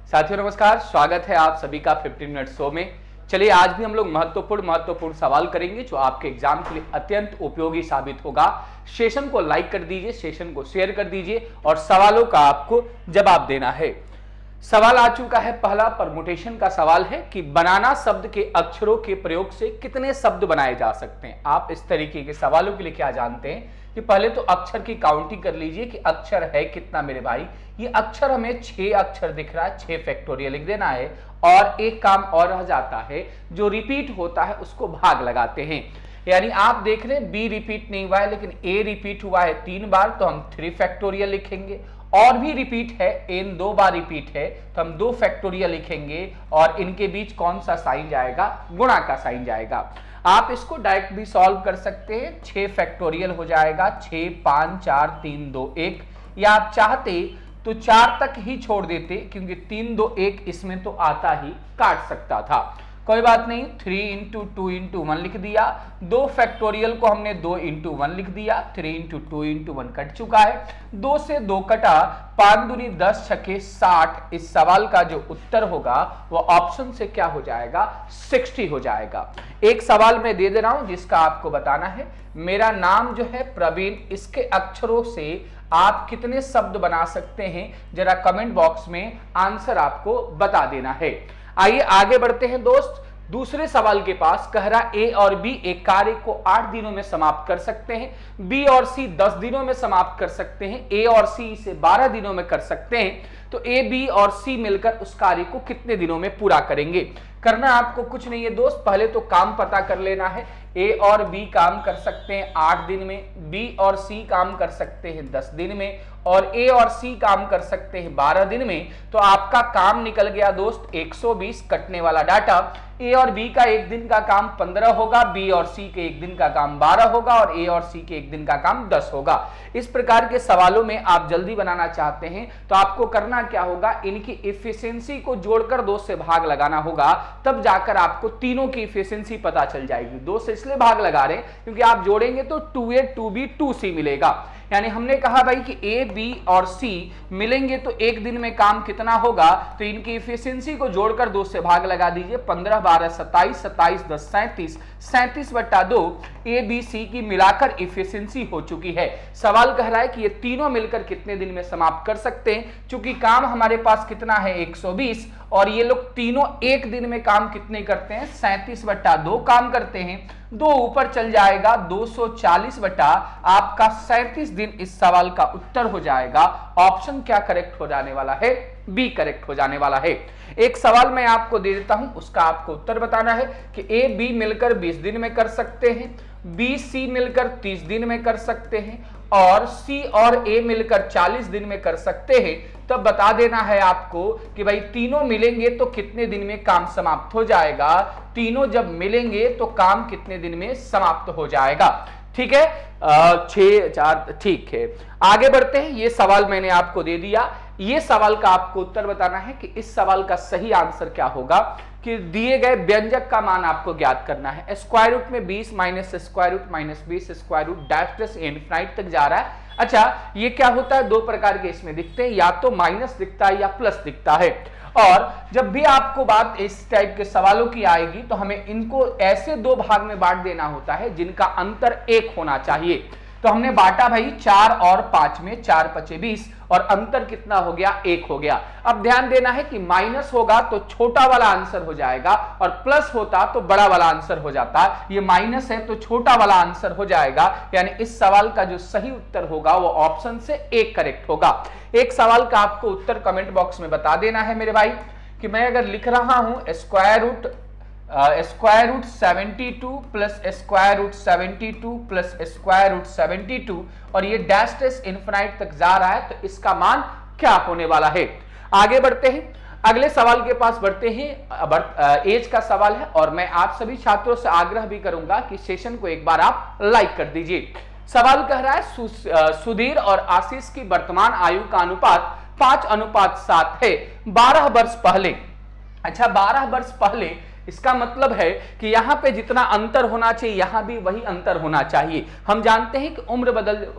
साथियों नमस्कार, स्वागत है आप सभी का 15 मिनट शो में। चलिए आज भी हम लोग महत्वपूर्ण सवाल करेंगे जो आपके एग्जाम के लिए अत्यंत उपयोगी साबित होगा। सेशन को लाइक कर दीजिए, सेशन को शेयर कर दीजिए और सवालों का आपको जवाब देना है। सवाल आ चुका है, पहला परमुटेशन का सवाल है कि बनाना शब्द के अक्षरों के प्रयोग से कितने शब्द बनाए जा सकते हैं। आप इस तरीके के सवालों के लिए क्या जानते हैं कि पहले तो अक्षर की काउंटिंग कर लीजिए कि अक्षर है कितना मेरे भाई। ये अक्षर हमें 6 अक्षर दिख रहा है, 6 फैक्टोरियल लिख देना है और एक काम और रह जाता है, जो रिपीट होता है उसको भाग लगाते हैं। यानी आप देख रहे हैं बी रिपीट नहीं हुआ है लेकिन ए रिपीट हुआ है 3 बार, तो हम 3 फैक्टोरियल लिखेंगे। और भी रिपीट है, एन 2 बार रिपीट है तो हम 2 फैक्टोरियल लिखेंगे और इनके बीच कौन सा साइन जाएगा, गुणा का साइन जाएगा। आप इसको डायरेक्ट भी सॉल्व कर सकते हैं, 6 फैक्टोरियल हो जाएगा 6 5 4 3 2 1, या आप चाहते तो 4 तक ही छोड़ देते क्योंकि 3 2 1 इसमें तो आता ही काट सकता था, कोई बात नहीं। 3 इंटू 2 इंटू 1 लिख दिया, 2 फैक्टोरियल को हमने 2 इंटू 1 लिख दिया, 3 इंटू 2 इंटू 1 कट चुका है, 2 से 2 कटा, 5 दूनी 10 छके 60। इस सवाल का जो उत्तर होगा वो ऑप्शन से क्या हो जाएगा, 60 हो जाएगा। एक सवाल मैं दे दे रहा हूं जिसका आपको बताना है, मेरा नाम जो है प्रवीण, इसके अक्षरों से आप कितने शब्द बना सकते हैं, जरा कमेंट बॉक्स में आंसर आपको बता देना है। आइए आगे बढ़ते हैं दोस्त। दूसरे सवाल के पास कह रहा ए और बी एक कार्य को 8 दिनों में समाप्त कर सकते हैं, बी और सी 10 दिनों में समाप्त कर सकते हैं, ए और सी इसे 12 दिनों में कर सकते हैं। तो ए बी और सी मिलकर उस कार्य को कितने दिनों में पूरा करेंगे। करना आपको कुछ नहीं है दोस्त, पहले तो काम पता कर लेना है। ए और बी काम कर सकते हैं 8 दिन में, बी और सी काम कर सकते हैं 10 दिन में और ए और सी काम कर सकते हैं 12 दिन में। तो आपका काम निकल गया दोस्त 120, कटने वाला डाटा। ए और बी का एक दिन का काम 15 होगा, बी और सी के एक दिन का काम 12 होगा और ए और सी के एक दिन का काम 10 होगा। इस प्रकार के सवालों में आप जल्दी बनाना चाहते हैं तो आपको करना क्या होगा, इनकी इफिशिएंसी को जोड़कर 2 से भाग लगाना होगा, तब जाकर आपको तीनों की इफिशिएंसी पता चल जाएगी। 2 से इसलिए भाग लगा रहे हैं क्योंकि आप जोड़ेंगे तो 2a 2b 2c मिलेगा। यानी हमने कहा भाई कि ए बी और सी मिलेंगे तो एक दिन में काम कितना होगा, तो इनकी इफिशिएंसी को जोड़कर 2 से भाग लगा दीजिए। 15 12 27, 27 10 37, 37/2 ए बी सी की मिलाकर इफिशिएंसी हो चुकी है। सवाल कह रहा है कि ये तीनों मिलकर कितने दिन में समाप्त कर सकते हैं। चूंकि काम हमारे पास कितना है 120 और ये लोग तीनों एक दिन में काम कितने करते हैं, 37/2 काम करते हैं। 2 ऊपर चल जाएगा, 240 बटा आपका 37 दिन इस सवाल का उत्तर हो जाएगा। ऑप्शन क्या करेक्ट हो जाने वाला है, बी करेक्ट हो जाने वाला है। एक सवाल मैं आपको दे देता हूं, उसका आपको उत्तर बताना है कि ए बी मिलकर 20 दिन में कर सकते हैं, बी सी मिलकर 30 दिन में कर सकते हैं और सी और ए मिलकर 40 दिन में कर सकते हैं। तब बता देना है आपको कि भाई तीनों मिलेंगे तो कितने दिन में काम समाप्त हो जाएगा। तीनों जब मिलेंगे तो काम कितने दिन में समाप्त हो जाएगा। ठीक है, 6 4 ठीक है। आगे बढ़ते हैं, ये सवाल मैंने आपको दे दिया। ये सवाल का आपको उत्तर बताना है कि इस सवाल का सही आंसर क्या होगा, कि दिए गए व्यंजक का मान आपको ज्ञात करना है। स्क्वायर रूट में 20 minus square root minus 20 square root dash infinite तक जा रहा है। अच्छा, ये क्या होता है, 2 प्रकार के इसमें दिखते हैं, या तो माइनस दिखता है या प्लस दिखता है। और जब भी आपको बात इस टाइप के सवालों की आएगी तो हमें इनको ऐसे 2 भाग में बांट देना होता है जिनका अंतर 1 होना चाहिए। तो हमने बांटा भाई 4 और 5 में, 4 5 20 और अंतर कितना हो गया, 1 हो गया। अब ध्यान देना है कि माइनस होगा तो छोटा वाला आंसर हो जाएगा और प्लस होता तो बड़ा वाला आंसर हो जाता। ये माइनस है तो छोटा वाला आंसर हो जाएगा, यानी इस सवाल का जो सही उत्तर होगा वो ऑप्शन से 1 करेक्ट होगा। एक सवाल का आपको उत्तर कमेंट बॉक्स में बता देना है मेरे भाई, कि मैं अगर लिख रहा हूं square root 72 plus square root 72 plus square root 72 और ये डैश इनफिनिट तक जा रहा है, तो इसका मान क्या होने वाला है। आगे बढ़ते हैं, अगले सवाल के पास बढ़ते हैं। एज का सवाल है और मैं आप सभी छात्रों से आग्रह भी करूंगा कि सेशन को एक बार आप लाइक कर दीजिए। सवाल कह रहा है सुधीर और आशीष की वर्तमान आयु का अनुपात 5:7 है 12 वर्ष पहले। अच्छा, 12 वर्ष पहले इसका मतलब है कि यहां पे जितना अंतर होना चाहिए यहां भी वही अंतर होना चाहिए। हम जानते हैं कि उम्र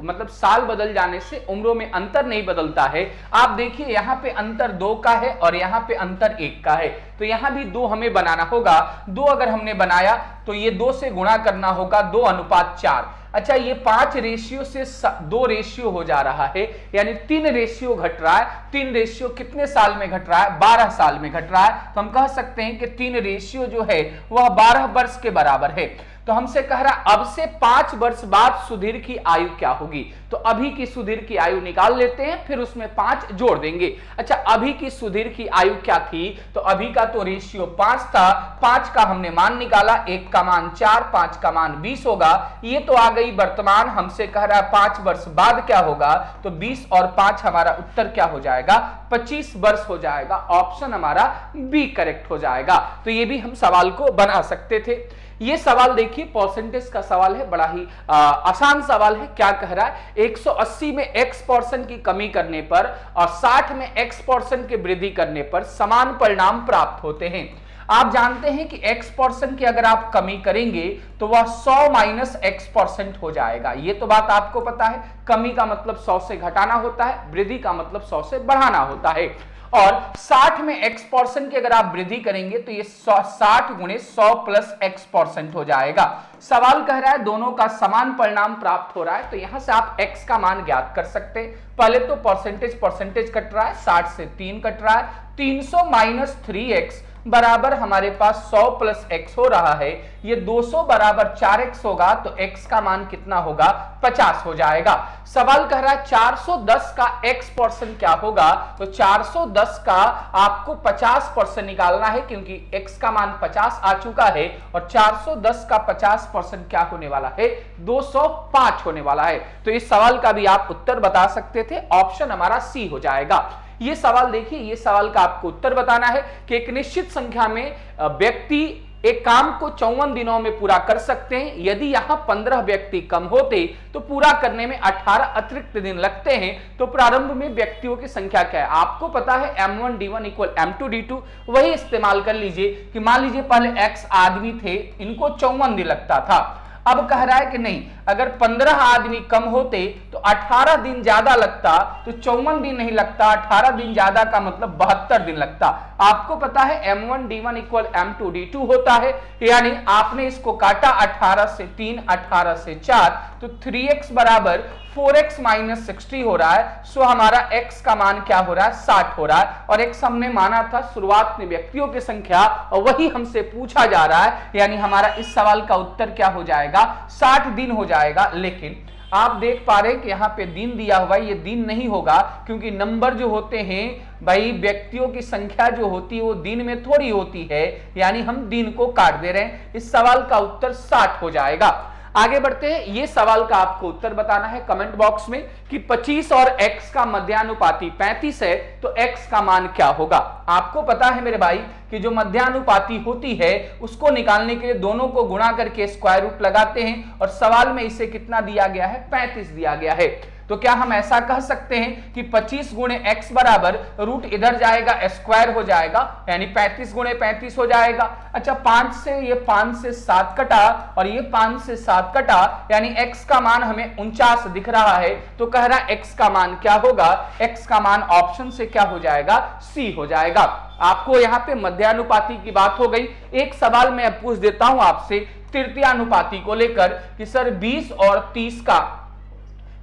मतलब साल बदल जाने से उम्रों में अंतर नहीं बदलता है। आप देखिए यहां पे अंतर 2 का है और यहां पे अंतर 1 का है, तो यहां भी 2 हमें बनाना होगा। 2 अगर हमने बनाया तो ये 2 से गुणा करना होगा, 2:4। अच्छा, ये 5 रेशियो से 2 रेशियो हो जा रहा है, यानी 3 रेशियो घट रहा है। 3 रेशियो कितने साल में घट रहा है? 12 साल में घट रहा है। तो हम कह सकते हैं कि 3 रेशियो जो है वह 12 वर्ष के बराबर है। तो हमसे कह रहा अब से 5 वर्ष बाद सुधीर की आयु क्या होगी। तो अभी की सुधीर की आयु निकाल लेते हैं, फिर उसमें 5 जोड़ देंगे। अच्छा, अभी की सुधीर की आयु क्या थी? तो अभी का तो रेशियो 5 था, 5 का हमने मान निकाला, 1 का मान 4, 5 का मान 20 होगा। ये तो आ गई वर्तमान। हमसे कह रहा है 5 वर्ष बाद क्या होगा, तो 20 और 5 हमारा उत्तर क्या हो जाएगा? 25 वर्ष हो जाएगा। ऑप्शन हमारा बी करेक्ट हो जाएगा। तो ये भी हम सवाल को बना सकते थे। ये सवाल देखिए परसेंटेज का सवाल है, बड़ा ही आसान सवाल है। क्या कह रहा है? 180 में x% की कमी करने पर और 60 में x% की वृद्धि करने पर समान परिणाम प्राप्त होते हैं। आप जानते हैं कि x% की अगर आप कमी करेंगे तो वह 100 माइनस x% हो जाएगा। ये तो बात आपको पता है। कमी का मतलब 100 से घटाना होता है, वृद्धि का मतलब 100 से बढ़ाना होता है। और 60 में x% की अगर आप वृद्धि करेंगे तो ये 60 गुणे 100 प्लस x% हो जाएगा। सवाल कह रहा है दोनों का समान परिणाम प्राप्त हो रहा है, तो यहां से आप x का मान ज्ञात कर सकते हैं। पहले तो परसेंटेज कट रहा है, 60 से 3 कट रहा है, 300 माइनस 3x बराबर हमारे पास 100 प्लस x हो रहा है। ये 200 बराबर 4x होगा, तो x का मान कितना होगा? 50 हो जाएगा। सवाल कह रहा है 410 का x% क्या होगा, तो 410 का आपको 50% निकालना है, क्योंकि x का मान 50 आ चुका है और 410 का 50% क्या होने वाला है? 205 होने वाला है। तो इस सवाल का भी आप उत्तर बता सकते थे। ऑप्शन हमारा सी हो जाएगा। ये सवाल देखिए, ये सवाल का आपको उत्तर बताना है कि एक निश्चित संख्या में व्यक्ति एक काम को 54 दिनों में पूरा कर सकते हैं। यदि यहां 15 व्यक्ति कम होते तो पूरा करने में 18 अतिरिक्त दिन लगते हैं। तो प्रारंभ में व्यक्तियों की संख्या क्या है? आपको पता है m1d1 इक्वल m2d2। वही इस्तेमाल कर लीजिए कि मान लीजिए पहले x आदमी थे, इनको 54 दिन लगता था। अब कह रहा है कि नहीं, अगर 15 आदमी कम होते तो 18 दिन ज्यादा लगता, तो 54 दिन नहीं लगता, 18 दिन ज्यादा का मतलब 72 दिन लगता। आपको पता है m1d1 इक्वल m2d2 होता है, यानी आपने इसको काटा 18 से 3, 18 से 4, तो 3x बराबर 4x माइनस 60 हो रहा है। सो हमारा x का मान क्या हो रहा है? 60 हो रहा है। और x हमने माना था शुरुआत में व्यक्तियों की संख्या, और वही हमसे पूछा जा रहा है, यानी हमारा इस सवाल का उत्तर क्या हो जाएगा? 60 दिन हो जाएगा। लेकिन आप देख पा रहे हैं कि यहाँ पे दिन दिया हुआ है, ये दिन नहीं होगा, क्योंकि नंबर जो होते हैं भाई, व्यक्तियों की संख्या जो होती है वो दिन में थोड़ी होती है, यानी हम दिन को काट दे रहे हैं। इस सवाल का उत्तर 60 हो जाएगा। आगे बढ़ते हैं। ये सवाल का आपको उत्तर बताना है कमेंट बॉक्स में कि 25 और x का मध्यानुपाती 35 है, तो x का मान क्या होगा। आपको पता है मेरे भाई कि जो मध्यानुपाती होती है उसको निकालने के लिए दोनों को गुणा करके स्क्वायर रूट लगाते हैं, और सवाल में इसे कितना दिया गया है? 35 दिया गया है। तो क्या हम ऐसा कह सकते हैं कि 25 गुणे x बराबर रूट इधर जाएगा, स्क्वायर हो जाएगा, यानी 35 गुणे 35 हो जाएगा। अच्छा, 5 से ये 5 से 7 कटा और ये 5 से 7 कटा, यानी x का मान हमें 49 दिख रहा है। तो कह रहा है x का मान क्या होगा? x का मान ऑप्शन से क्या हो जाएगा? सी हो जाएगा। आपको यहाँ पे मध्यानुपाती की बात हो गई। एक सवाल मैं पूछ देता हूं आपसे तृतीयानुपाती को लेकर कि सर 20 और 30 का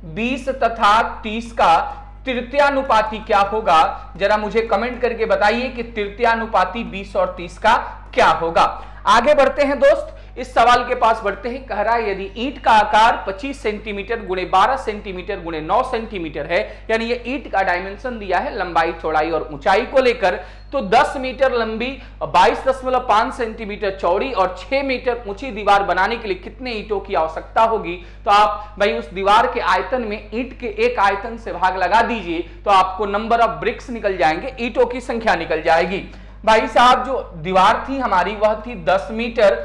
20 तथा 30 का तृतीयानुपाती क्या होगा? जरा मुझे कमेंट करके बताइए कि तृतीयानुपाती 20 और 30 का क्या होगा। आगे बढ़ते हैं दोस्त, इस सवाल के पास बढ़ते हैं। कह रहा है यदि ईंट का आकार 25 सेंटीमीटर गुणे 12 सेंटीमीटर गुणे 9 सेंटीमीटर है, यानी ये ईंट का डायमेंशन दिया है लंबाई, चौड़ाई और ऊंचाई को लेकर, तो 10 मीटर लंबी, 22.5 सेंटीमीटर चौड़ी और 6 मीटर ऊंची दीवार बनाने के लिए कितने ईंटों की आवश्यकता होगी। तो आप भाई उस दीवार के आयतन में ईंट के एक आयतन से भाग लगा दीजिए, तो आपको नंबर ऑफ ब्रिक्स निकल जाएंगे, ईंटों की संख्या निकल जाएगी। भाई साहब जो दीवार थी हमारी वह थी 10 मीटर,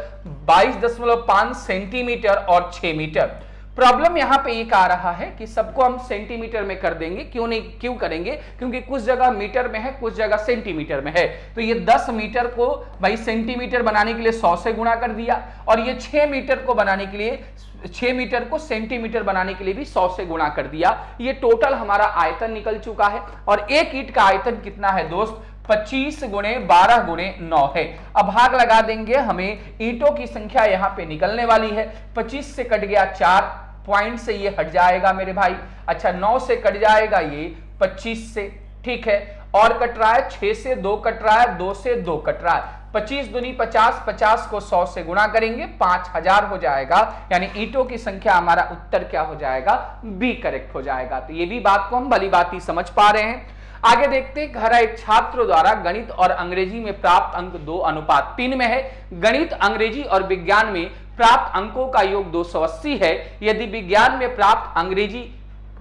22.5 सेंटीमीटर और 6 मीटर। प्रॉब्लम यहां पे एक आ रहा है कि सबको हम सेंटीमीटर में कर देंगे, क्यों नहीं, क्यों करेंगे, क्योंकि कुछ जगह मीटर में है, कुछ जगह सेंटीमीटर में है। तो ये 10 मीटर को भाई सेंटीमीटर बनाने के लिए 100 से गुणा कर दिया, और ये 6 मीटर को बनाने के लिए 6 मीटर को सेंटीमीटर बनाने के लिए भी 100 से गुणा कर दिया। ये टोटल हमारा आयतन निकल चुका है। और एक ईंट का आयतन कितना है दोस्त, 25 गुणे 12 गुणे 9 है। अब भाग लगा देंगे, हमें ईंटों की संख्या यहां पे निकलने वाली है। 25 से कट गया 4 पॉइंट से, ये हट जाएगा मेरे भाई। अच्छा, 9 से कट जाएगा ये 25 से, ठीक है। और कट रहा है 6 से 2 कट रहा है, 2 से 2 कट रहा है। 25 दूनी 50, 50 को 100 से गुणा करेंगे 5000 हो जाएगा। यानी ईंटों की संख्या, हमारा उत्तर क्या हो जाएगा, बी करेक्ट हो जाएगा। तो ये भी बात को हम भली बात ही समझ पा रहे हैं। आगे देखते हैं, कह रहा है छात्र द्वारा गणित और अंग्रेजी में प्राप्त अंक 2:3 में है। गणित, अंग्रेजी और विज्ञान में प्राप्त अंकों का योग 280 है, यदि विज्ञान में प्राप्त अंग्रेजी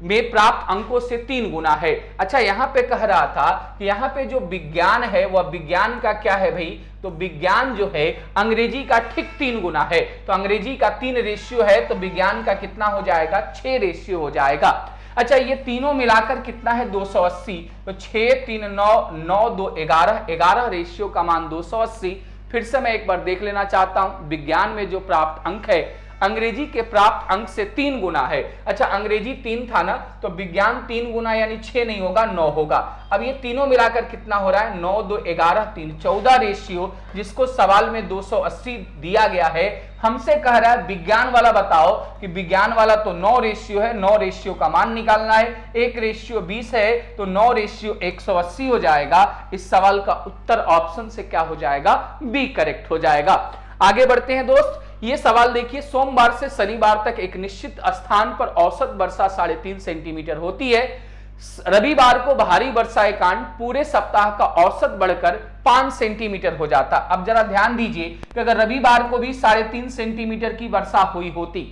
में प्राप्त अंकों से 3 गुना है। अच्छा, यहां पे कह रहा था कि यहां पे जो विज्ञान है वह विज्ञान का क्या है भाई, तो विज्ञान जो है अंग्रेजी का ठीक 3 गुना है। तो अंग्रेजी का 3 रेशियो है, तो विज्ञान का कितना हो जाएगा, 6 रेशियो हो जाएगा। अच्छा, ये तीनों मिलाकर कितना है, 280। तो 6 3 9 9 2 11, 11 रेशियो का मान 280। फिर से मैं एक बार देख लेना चाहता हूं, विज्ञान में जो प्राप्त अंक है अंग्रेजी के प्राप्त अंक से 3 गुना है। अच्छा, अंग्रेजी 3 था ना, तो विज्ञान 3 गुना यानी 6 नहीं होगा, 9 होगा। अब ये तीनों मिलाकर कितना हो रहा है, 9 2 11 3 14 रेशियो, जिसको सवाल में 280 दिया गया है। हमसे कह रहा है विज्ञान वाला बताओ, कि विज्ञान वाला तो 9 रेशियो है, 9 रेशियो का मान निकालना है। 1 रेशियो 20 है, तो 9 रेशियो 180 हो जाएगा। इस सवाल का उत्तर ऑप्शन से क्या हो जाएगा, बी करेक्ट हो जाएगा। आगे बढ़ते हैं दोस्त, ये सवाल देखिए, सोमवार से शनिवार तक एक निश्चित स्थान पर औसत वर्षा 3.5 सेंटीमीटर होती है। रविवार को भारी वर्षा के कारण पूरे सप्ताह का औसत बढ़कर 5 सेंटीमीटर हो जाता। अब जरा ध्यान दीजिए कि अगर रविवार को भी 3.5 सेंटीमीटर की वर्षा हुई होती,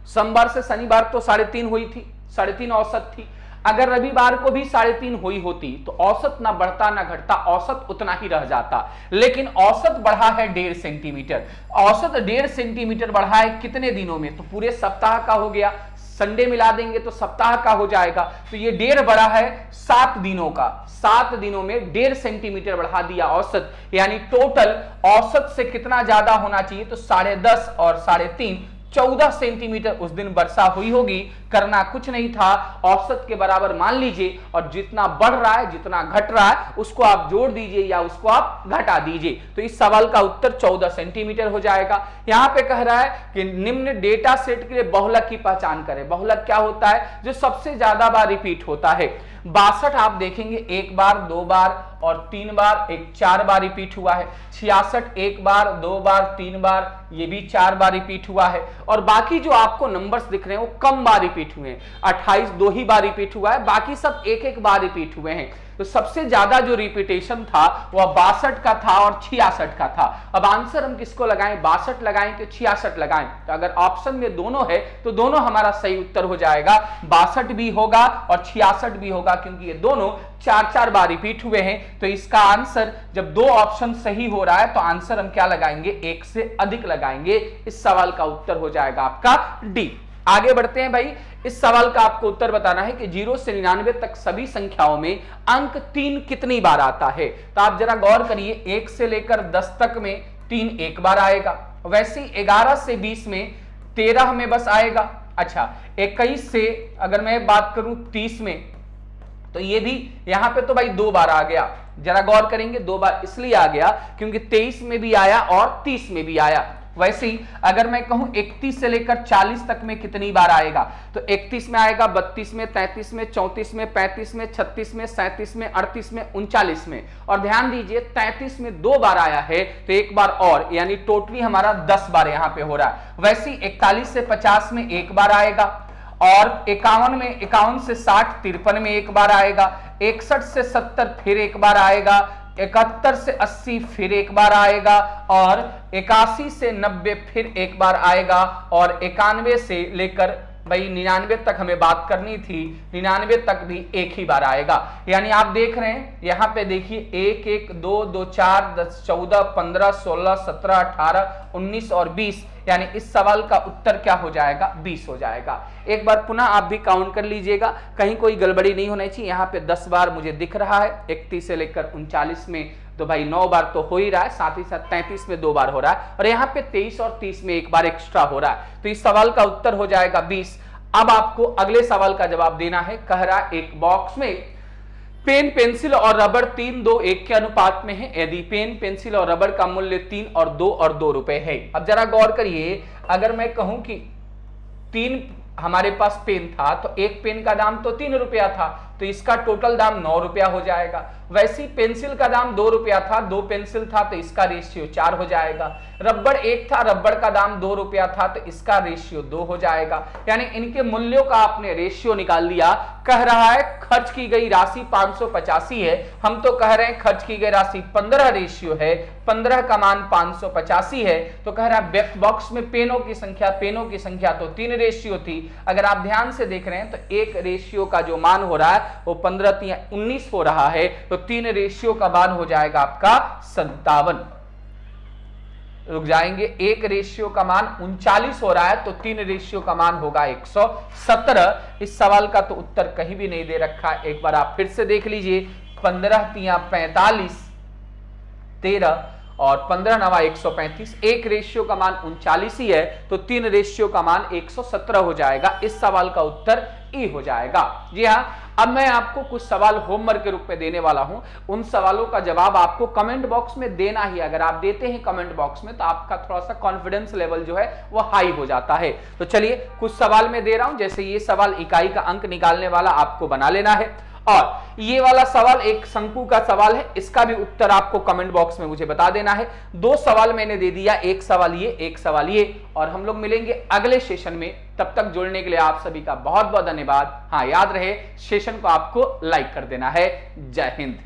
सोमवार से शनिवार तो 3.5 हुई थी, 3.5 औसत थी। अगर रविवार को भी 3.5 हुई होती तो औसत ना बढ़ता ना घटता, औसत उतना ही रह जाता। लेकिन औसत बढ़ा है 1.5 सेंटीमीटर। औसत 1.5 सेंटीमीटर बढ़ा है कितने दिनों में, तो पूरे सप्ताह का हो गया, संडे मिला देंगे तो सप्ताह का हो जाएगा। तो ये 1.5 बढ़ा है 7 दिनों का, 7 दिनों में 1.5 सेंटीमीटर बढ़ा दिया औसत। यानी टोटल औसत से कितना ज्यादा होना चाहिए, तो 10.5 और 3.5 14 सेंटीमीटर उस दिन वर्षा हुई होगी। करना कुछ नहीं था, औसत के बराबर मान लीजिए, और जितना बढ़ रहा है जितना घट रहा है उसको आप जोड़ दीजिए या उसको आप घटा दीजिए। तो इस सवाल का उत्तर 14 सेंटीमीटर हो जाएगा। यहां पे कह रहा है कि निम्न डेटा सेट के लिए बहुलक की पहचान करें। बहुलक क्या होता है, जो सबसे ज्यादा बार रिपीट होता है। 62 आप देखेंगे 1 बार, 2 बार और 3 बार, 4 बार रिपीट हुआ है। 66 1 बार, 2 बार, 3 बार, ये भी 4 बार रिपीट हुआ है। और बाकी जो आपको नंबर्स दिख रहे हैं वो कम बार रिपीट हुए हैं। 28 2 ही बार रिपीट हुआ है, बाकी सब 1 बार रिपीट हुए हैं। तो सबसे ज्यादा जो रिपीटेशन था वह 62 का था और 66 का था। अब आंसर हम किसको लगाएं, 62 लगाएं कि 66 लगाएं। तो अगर ऑप्शन में दोनों है तो दोनों हमारा सही उत्तर हो जाएगा। 62 भी होगा और 66 भी होगा, क्योंकि ये दोनों 4-4 बार रिपीट हुए हैं। तो इसका आंसर, जब 2 ऑप्शन सही हो रहा है तो आंसर हम क्या लगाएंगे, 1 से अधिक लगाएंगे। इस सवाल का उत्तर हो जाएगा आपका डी। आगे बढ़ते हैं भाई, इस सवाल का आपको उत्तर बताना है कि 0 से 99 तक सभी संख्याओं में अंक 3 कितनी बार आता है। तो आप जरा गौर करिए, 1 से लेकर 10 तक में 3 1 बार आएगा। वैसे 11 से 20 में 13 में बस आएगा। अच्छा, 21 से अगर मैं बात करूं 30 में, तो ये भी यहां पे तो भाई 2 बार आ गया। जरा गौर करेंगे, 2 बार इसलिए आ गया क्योंकि 23 में भी आया और 30 में भी आया। वैसे ही अगर मैं कहूं 31 से लेकर 40 तक में कितनी बार आएगा, तो 31 में आएगा, 32 में, 33 में, 34 में, 35 में, 36 में, 37 में, 38 में, 39 में। और ध्यान दीजिए 33 में 2 बार आया है तो 1 बार और, यानी टोटली हमारा 10 बार यहां पे हो रहा है। वैसे 41 से 50 में 1 बार आएगा, और 51 में, 51 से 60 53 में 1 बार आएगा, 61 से 70 फिर 1 बार आएगा, 71 से 80 फिर 1 बार आएगा, और 81 से 90 फिर 1 बार आएगा, और 91 से लेकर भाई 99 तक हमें बात करनी थी, 99 तक भी 1 ही बार आएगा। यानी आप देख रहे हैं यहां पे देखिए 1 1 2 2 4 10 14 15 16 17 18 19 और 20, यानी इस सवाल का उत्तर क्या हो जाएगा, 20 हो जाएगा। एक बार पुनः आप भी काउंट कर लीजिएगा, कहीं कोई गड़बड़ी नहीं होनी चाहिए। यहाँ पे 10 बार मुझे दिख रहा है, 31 से लेकर 39 में तो भाई 9 बार तो हो ही रहा है, साथ ही साथ 33 में 2 बार हो रहा है, और यहाँ पे 23 और 30 में 1 बार एक्स्ट्रा हो रहा है। तो इस सवाल का उत्तर हो जाएगा 20। अब आपको अगले सवाल का जवाब देना है। कह रहा है एक बॉक्स में पेन, पेंसिल और रबर 3, 2, 1 के अनुपात में है। यदि पेन, पेंसिल और रबर का मूल्य 3 और 2 रुपए है। अब जरा गौर करिए, अगर मैं कहूं कि 3 हमारे पास पेन था तो एक पेन का दाम तो 3 रुपया था, तो इसका टोटल दाम 9 रुपया हो जाएगा। वैसी पेंसिल का दाम 2 रुपया था, 2 पेंसिल था तो इसका रेशियो 4 हो जाएगा। रबड़ 1 था, रबड़ का दाम 2 रुपया था तो इसका रेशियो 2 हो जाएगा। यानी इनके मूल्यों का आपने रेशियो निकाल लिया। कह रहा है खर्च की गई राशि 585 है, हम तो कह रहे हैं खर्च की गई राशि 15 रेशियो है, 15 का मान 585 है। तो कह रहा है बॉक्स में पेनों की संख्या तो 3 रेशियो थी। अगर आप ध्यान से देख रहे हैं तो एक रेशियो का जो मान हो रहा है वो 15 3 19 हो रहा है, तो 3 रेशियो का मान हो जाएगा आपका 57। रुक जाएंगे, एक रेशियो का मान 39 हो रहा है तो 3 रेशियो का मान होगा 117। इस सवाल का तो उत्तर कहीं भी नहीं दे रखा है, एक बार आप फिर से देख लीजिए। 15 3 45, 13 और 15 9 135, एक रेशियो का मान 39 ही है तो 3 रेशियो का मान 117 हो जाएगा। इस सवाल का उत्तर ई हो जाएगा। जी हाँ, अब मैं आपको कुछ सवाल होमवर्क के रूप में देने वाला हूं। उन सवालों का जवाब आपको कमेंट बॉक्स में देना ही। अगर आप देते हैं कमेंट बॉक्स में तो आपका थोड़ा सा कॉन्फिडेंस लेवल जो है वो हाई हो जाता है। तो चलिए कुछ सवाल मैं दे रहा हूं, जैसे ये सवाल इकाई का अंक निकालने वाला आपको बना लेना है, और ये वाला सवाल एक शंकु का सवाल है, इसका भी उत्तर आपको कमेंट बॉक्स में मुझे बता देना है। 2 सवाल मैंने दे दिया, एक सवाल ये, एक सवाल ये, और हम लोग मिलेंगे अगले सेशन में। तब तक जुड़ने के लिए आप सभी का बहुत बहुत धन्यवाद। हाँ, याद रहे सेशन को आपको लाइक कर देना है। जय हिंद।